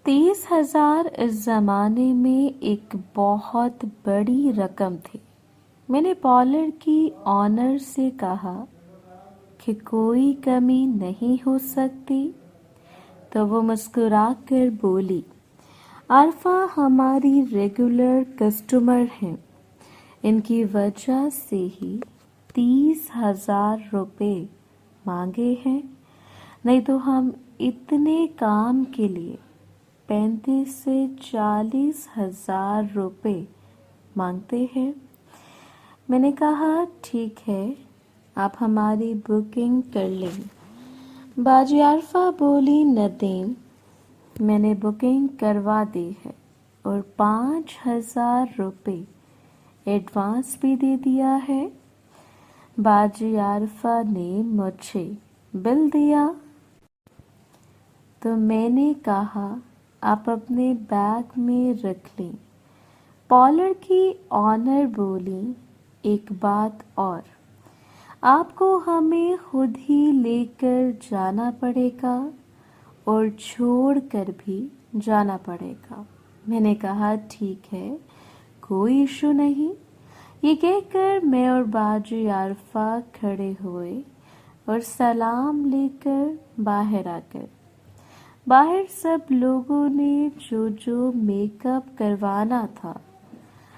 30,000 इस ज़माने में एक बहुत बड़ी रकम थी। मैंने पॉलर की ऑनर से कहा कि कोई कमी नहीं हो सकती, तो वो मुस्कुराकर बोली, अल्फा हमारी रेगुलर कस्टमर हैं, इनकी वजह से ही 30,000 रुपये मांगे हैं, नहीं तो हम इतने काम के लिए 35 से 40,000 रुपये मांगते हैं। मैंने कहा ठीक है, आप हमारी बुकिंग कर लें। बाजी अल्फा बोली, नदीम मैंने बुकिंग करवा दी है और 5,000 रुपये एडवांस भी दे दिया है। बाजी अल्फा ने मुझे बिल दिया तो मैंने कहा आप अपने बैग में रख लें। पॉलर की ऑनर बोली, एक बात और, आपको हमें खुद ही लेकर जाना पड़ेगा और छोड़ कर भी जाना पड़ेगा। मैंने कहा ठीक है, कोई इशू नहीं। ये कहकर मैं और बाजी अल्फा खड़े हुए और सलाम लेकर बाहर आ गए। बाहर सब लोगों ने जो मेकअप करवाना था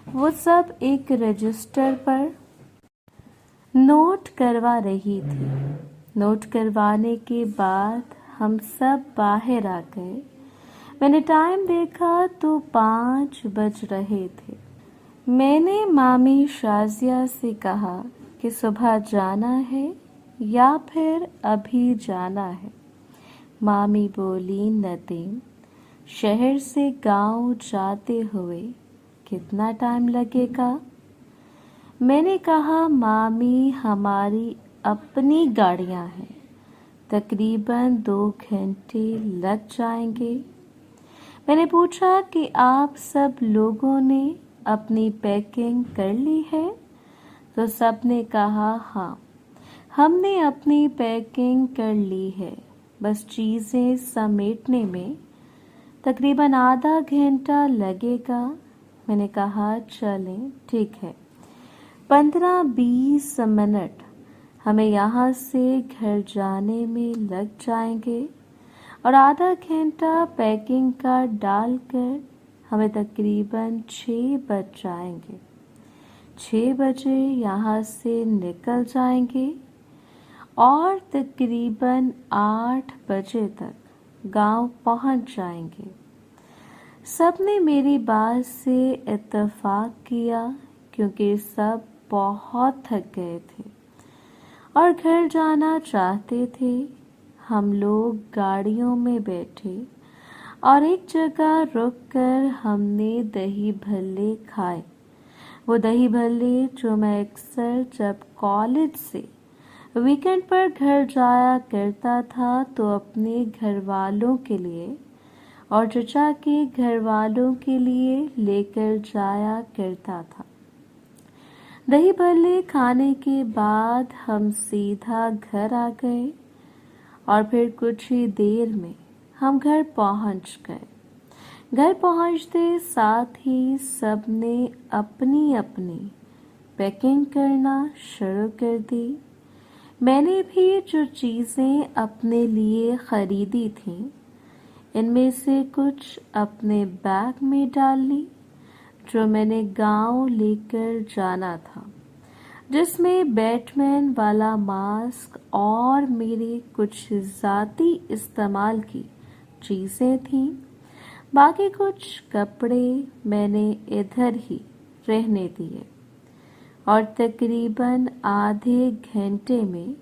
वो सब एक रजिस्टर पर नोट करवा रही थी। नोट करवाने के बाद हम सब बाहर आ गए। मैंने टाइम देखा तो 5 बज रहे थे। मैंने मामी शाजिया से कहा कि सुबह जाना है या फिर अभी जाना है। मामी बोली, नदीम शहर से गांव जाते हुए कितना टाइम लगेगा? मैंने कहा मामी हमारी अपनी गाड़ियां हैं, तकरीबन 2 घंटे लग जाएंगे। मैंने पूछा कि आप सब लोगों ने अपनी पैकिंग कर ली है? तो सब ने कहा हाँ, हमने अपनी पैकिंग कर ली है, बस चीज़ें समेटने में तकरीबन आधा घंटा लगेगा। मैंने कहा चलें, ठीक है। 15-20 मिनट हमें यहाँ से घर जाने में लग जाएंगे और आधा घंटा पैकिंग का डालकर हमें तकरीबन 6 बज जाएंगे। 6 बजे यहाँ से निकल जाएंगे और तकरीबन 8 बजे तक गांव पहुंच जाएंगे। सबने मेरी बात से इत्तेफाक किया क्योंकि सब बहुत थक गए थे और घर जाना चाहते थे। हम लोग गाड़ियों में बैठे और एक जगह रुककर हमने दही भल्ले खाए। वो दही भल्ले जो मैं अक्सर जब कॉलेज से वीकेंड पर घर जाया करता था तो अपने घर वालों के लिए और चचा के घर वालों के लिए लेकर जाया करता था। दही भल्ले खाने के बाद हम सीधा घर आ गए और फिर कुछ ही देर में हम घर पहुंच गए। घर पहुंचते साथ ही सबने अपनी अपनी पैकिंग करना शुरू कर दी। मैंने भी जो चीज़ें अपने लिए ख़रीदी थीं, इनमें से कुछ अपने बैग में डाल ली जो मैंने गांव लेकर जाना था, जिसमें बैटमैन वाला मास्क और मेरे कुछ ज़ाती इस्तेमाल की चीज़ें थीं। बाकी कुछ कपड़े मैंने इधर ही रहने दिए और तकरीबन आधे घंटे में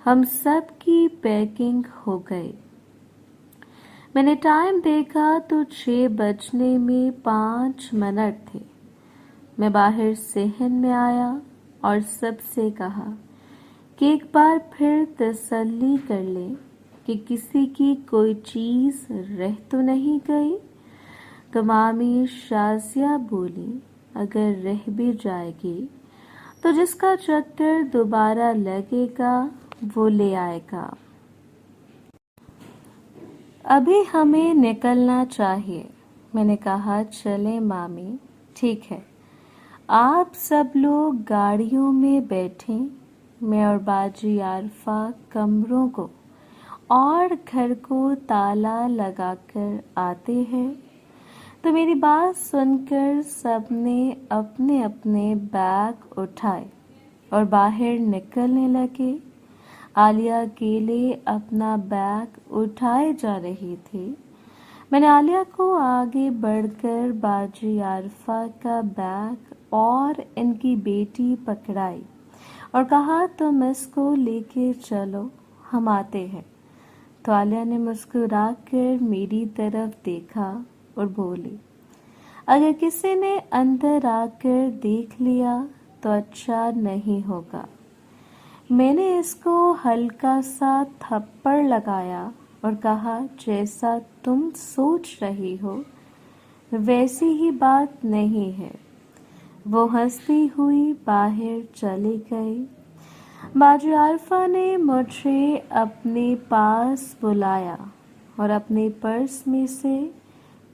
हम सब की पैकिंग हो गई। मैंने टाइम देखा तो 6 बजने में 5 मिनट थे। मैं बाहर सहन में आया और सबसे कहा कि एक बार फिर तसल्ली कर ले कि किसी की कोई चीज़ रह तो नहीं गई। तो मामी शाजिया बोली, अगर रह भी जाएगी तो जिसका चक्कर दोबारा लगेगा वो ले आएगा। ابھی ہمیں نکلنا چاہیے۔ میں نے کہا چلیں مامی، ٹھیک ہے، آپ سب لوگ گاڑیوں میں بیٹھیں، میں اور باجی عارفہ کمروں کو اور گھر کو تالا لگا کر آتے ہیں۔ تو میری بات سن کر سب نے اپنے اپنے بیگ اٹھائے اور باہر نکلنے لگے۔ عالیہ اکیلے اپنا بیگ اٹھائے جا رہی تھی۔ میں نے عالیہ کو آگے بڑھ کر باجی عارفہ کا بیگ اور ان کی بیٹی پکڑائی اور کہا تم اس کو لے کے چلو، ہم آتے ہیں۔ تو عالیہ نے مسکرا کر میری طرف دیکھا اور بولی، اگر کسی نے اندر آ کر دیکھ لیا تو اچھا نہیں ہوگا۔ میں نے اس کو ہلکا سا تھپڑ لگایا اور کہا جیسا تم سوچ رہی ہو ویسی ہی بات نہیں ہے۔ وہ ہنستی ہوئی باہر چلی گئی۔ باجی عارفہ نے مجھے اپنے پاس بلایا اور اپنے پرس میں سے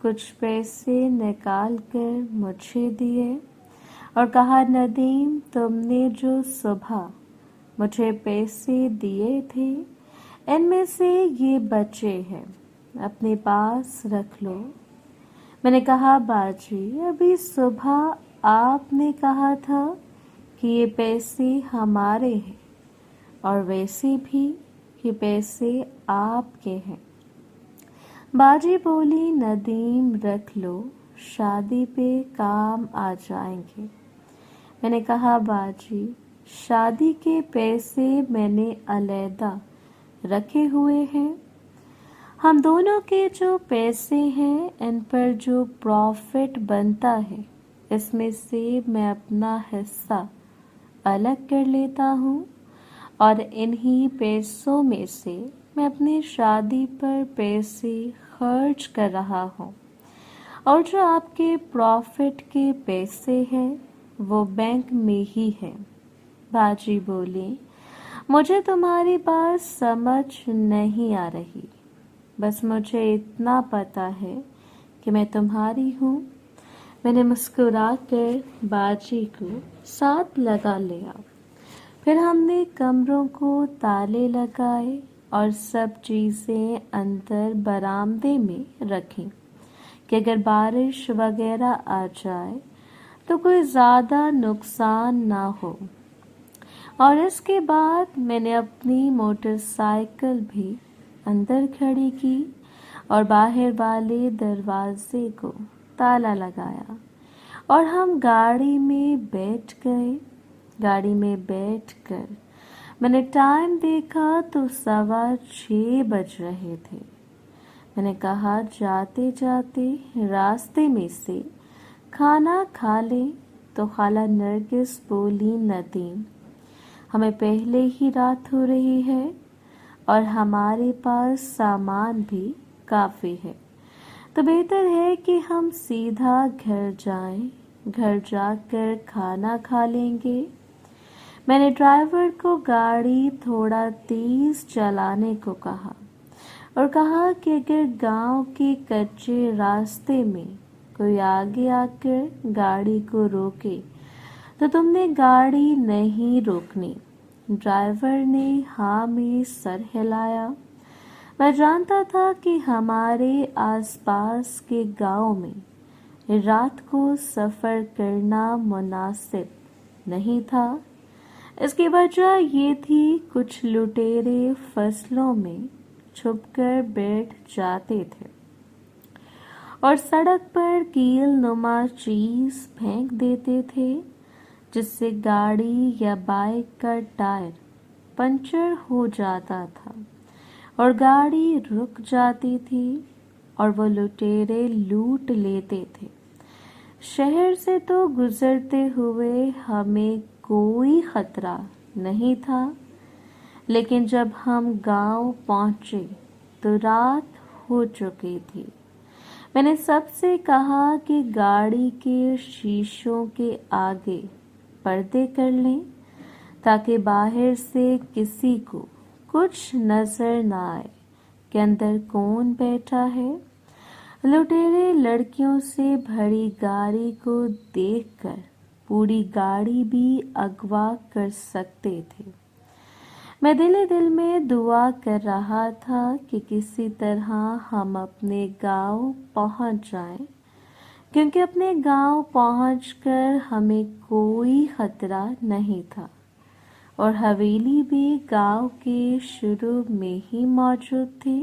کچھ پیسے نکال کر مجھے دیے اور کہا ندیم، تم نے جو صبح مجھے پیسے دیے تھے ان میں سے یہ بچے ہیں، اپنے پاس رکھ لو۔ میں نے کہا باجی ابھی صبح آپ نے کہا تھا کہ یہ پیسے ہمارے ہیں اور ویسے بھی یہ پیسے آپ کے ہیں۔ باجی بولی ندیم رکھ لو، شادی پہ کام آ جائیں گے۔ میں نے کہا باجی شادی کے پیسے میں نے علیحدہ رکھے ہوئے ہیں، ہم دونوں کے جو پیسے ہیں ان پر جو پروفٹ بنتا ہے اس میں سے میں اپنا حصہ الگ کر لیتا ہوں اور انہی پیسوں میں سے میں اپنی شادی پر پیسے خرچ کر رہا ہوں، اور جو آپ کے پروفٹ کے پیسے ہیں وہ بینک میں ہی ہے۔ باجی بولی مجھے تمہاری بات سمجھ نہیں آ رہی، بس مجھے اتنا پتا ہے کہ میں تمہاری ہوں۔ میں نے مسکرا کر باجی کو ساتھ لگا لیا۔ پھر ہم نے کمروں کو تالے لگائے اور سب چیزیں اندر برآمدے میں رکھیں کہ اگر بارش وغیرہ آ جائے تو کوئی زیادہ نقصان نہ ہو۔ اور اس کے بعد میں نے اپنی موٹر سائیکل بھی اندر کھڑی کی اور باہر والے دروازے کو تالا لگایا اور ہم گاڑی میں بیٹھ گئے۔ گاڑی میں بیٹھ کر میں نے ٹائم دیکھا تو 6:15 بج رہے تھے۔ میں نے کہا جاتے جاتے راستے میں سے کھانا کھا لیں، تو خالہ نرگس بولی ندیم ہمیں پہلے ہی رات ہو رہی ہے اور ہمارے پاس سامان بھی کافی ہے، تو بہتر ہے کہ ہم سیدھا گھر جائیں، گھر جا کر کھانا کھا لیں گے۔ میں نے ڈرائیور کو گاڑی تھوڑا تیز چلانے کو کہا اور کہا کہ اگر گاؤں کے کچے راستے میں کوئی آگے آ کر گاڑی کو روکے تو تم نے گاڑی نہیں روکنی۔ ڈرائیور نے ہاں میں سر ہلایا۔ میں جانتا تھا کہ ہمارے آس پاس کے گاؤں میں رات کو سفر کرنا مناسب نہیں تھا۔ اس کی وجہ یہ تھی کچھ لٹیرے فصلوں میں چھپ کر بیٹھ جاتے تھے اور سڑک پر کیل نما چیز پھینک دیتے تھے جس سے گاڑی یا بائک کا ٹائر پنچر ہو جاتا تھا اور گاڑی رک جاتی تھی اور وہ لٹیرے لوٹ لیتے تھے۔ شہر سے تو گزرتے ہوئے ہمیں کوئی خطرہ نہیں تھا، لیکن جب ہم گاؤں پہنچے تو رات ہو چکی تھی۔ میں نے سب سے کہا کہ گاڑی کے شیشوں کے آگے پردے کر لیں تاکہ باہر سے کسی کو کچھ نظر نہ آئے के अंदर कौन बैठा है। लुटेरे लड़कियों से भरी गाड़ी को देखकर पूरी गाड़ी भी अगवा कर सकते थे। मैं दिल ही दिल में दुआ कर रहा था कि किसी तरह हम अपने गांव पहुंच जाएं, क्योंकि अपने गांव पहुंचकर हमें कोई खतरा नहीं था और हवेली भी गांव के शुरू में ही मौजूद थी।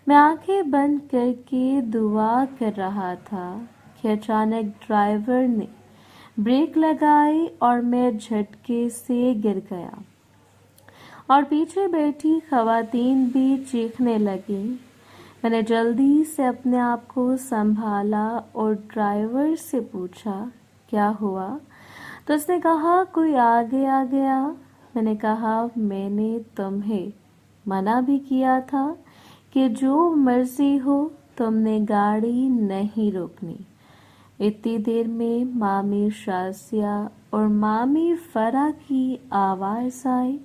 मैं आंखें बंद करके दुआ कर रहा था कि अचानक ड्राइवर ने ब्रेक लगाई और मैं झटके से गिर गया और पीछे बैठी खवातीन भी चीखने लगी। मैंने जल्दी से अपने आप को संभाला और ड्राइवर से पूछा क्या हुआ, तो उसने कहा कोई आगे आ गया। मैंने कहा मैंने तुम्हें मना भी किया था कि जो मर्जी हो तुमने गाड़ी नहीं रोकनी। इतनी देर में मामी शासिया और मामी फरा की आवाज़ आई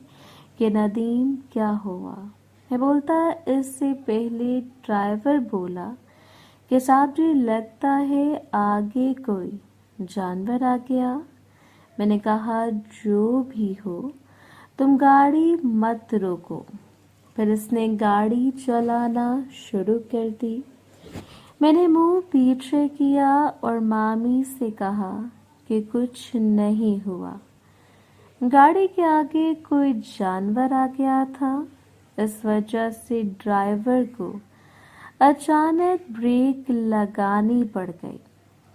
कि नदीम क्या हुआ। मैं बोलता इससे पहले ड्राइवर बोला कि साहब जी लगता है आगे कोई जानवर आ गया। मैंने कहा जो भी हो तुम गाड़ी मत रोको। फिर इसने गाड़ी चलाना शुरू कर दी। मैंने मुंह पीछे किया और मामी से कहा कि कुछ नहीं हुआ। गाड़ी के आगे कोई जानवर आ गया था। इस वजह से ड्राइवर को अचानक ब्रेक लगानी पड़ गई।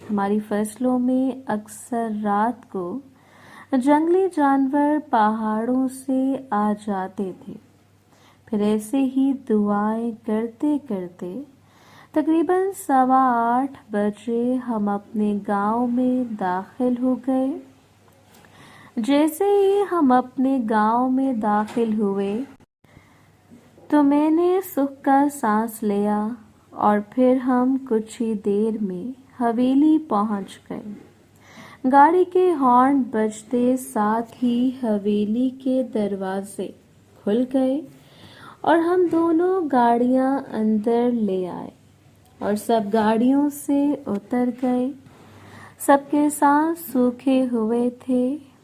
हमारी फसलों में अक्सर रात को जंगली जानवर पहाड़ों से आ जाते थे। फिर ऐसे ही दुआएं करते करते तकरीबन 8:15 बजे हम अपने गांव में दाखिल हो गए। जैसे ही हम अपने गांव में दाखिल हुए तो मैंने सुख का सांस लिया और फिर हम कुछ ही देर में हवेली पहुंच गए। गाड़ी के हॉर्न बजते साथ ही हवेली के दरवाजे खुल गए और हम दोनों गाड़ियां अंदर ले आए और सब गाड़ियों से उतर गए। सबके सांस सूखे हुए थे।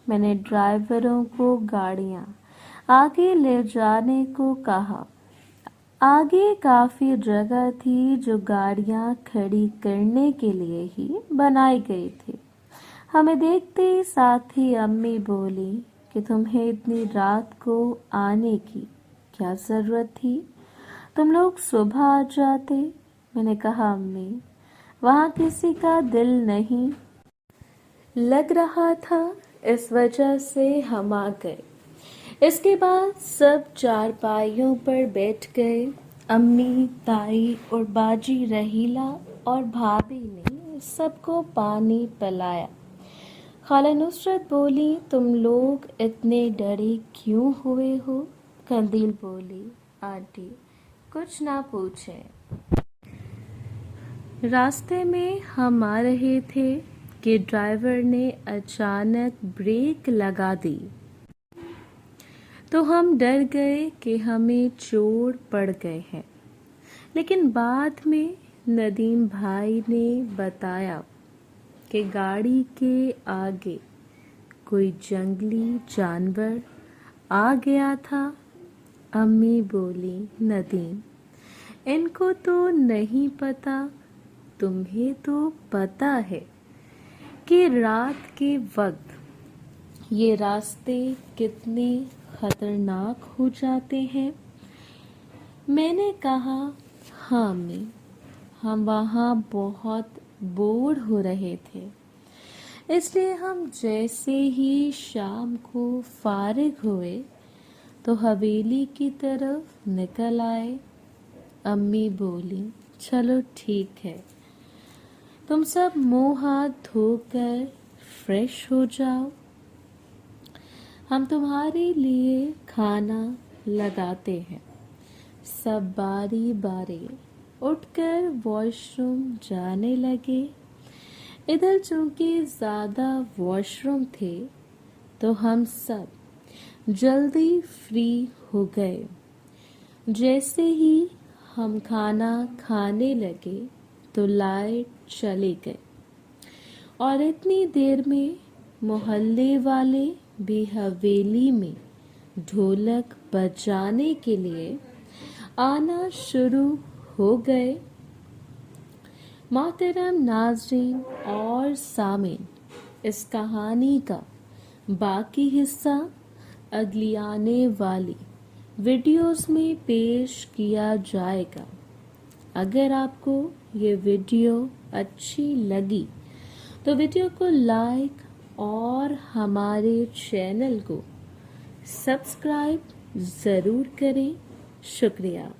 मैंने ड्राइवरों को गाड़ियां आगे ले जाने को कहा। आगे काफी जगह थी जो गाड़ियां खड़ी करने के लिए ही बनाई गई थी। हमें देखते ही साथ ही अम्मी बोली कि तुम्हें इतनी रात को आने की क्या जरूरत थी, तुम लोग सुबह आ जाते। मैंने कहा अम्मी वहाँ किसी का दिल नहीं लग रहा था, इस वजह से हम आ गए। इसके बाद सब चारपाइयों पर बैठ गए। अम्मी, ताई और बाजी रहीला और भाभी ने सबको पानी पिलाया। खाला नुसरत बोली तुम लोग इतने डरे क्यों हुए हो। कंदील बोली आंटी कुछ ना पूछे। रास्ते में हम आ रहे थे कि ड्राइवर ने अचानक ब्रेक लगा दी तो हम डर गए कि हमें चोट पड़ गए हैं। लेकिन बाद में नदीम भाई ने बताया कि गाड़ी के आगे कोई जंगली जानवर आ गया था। अम्मी बोली नदीम इनको तो नहीं पता, तुम्हें तो पता है कि रात के वक्त ये रास्ते कितने खतरनाक हो जाते हैं। मैंने कहा हाँ अम्मी, हम वहाँ बहुत बोर हो रहे थे, इसलिए हम जैसे ही शाम को फारिग हुए तो हवेली की तरफ निकल आए। अम्मी बोली चलो ठीक है, तुम सब मुंह हाथ धोकर फ्रेश हो जाओ, हम तुम्हारे लिए खाना लगाते हैं। सब बारी बारी उठकर वॉशरूम जाने लगे। इधर चूंकि ज़्यादा वॉशरूम थे तो हम सब जल्दी फ्री हो गए। जैसे ही हम खाना खाने लगे तो लाइट चली गई और इतनी देर में मोहल्ले वाले भी हवेली में ढोलक बजाने के लिए आना शुरू हो गए। मोहतरम नाज़रीन और सामीन, इस कहानी का बाकी हिस्सा अगली आने वाली वीडियोस में पेश किया जाएगा। अगर आपको ये वीडियो अच्छी लगी तो वीडियो को लाइक और हमारे चैनल को सब्सक्राइब ज़रूर करें। शुक्रिया।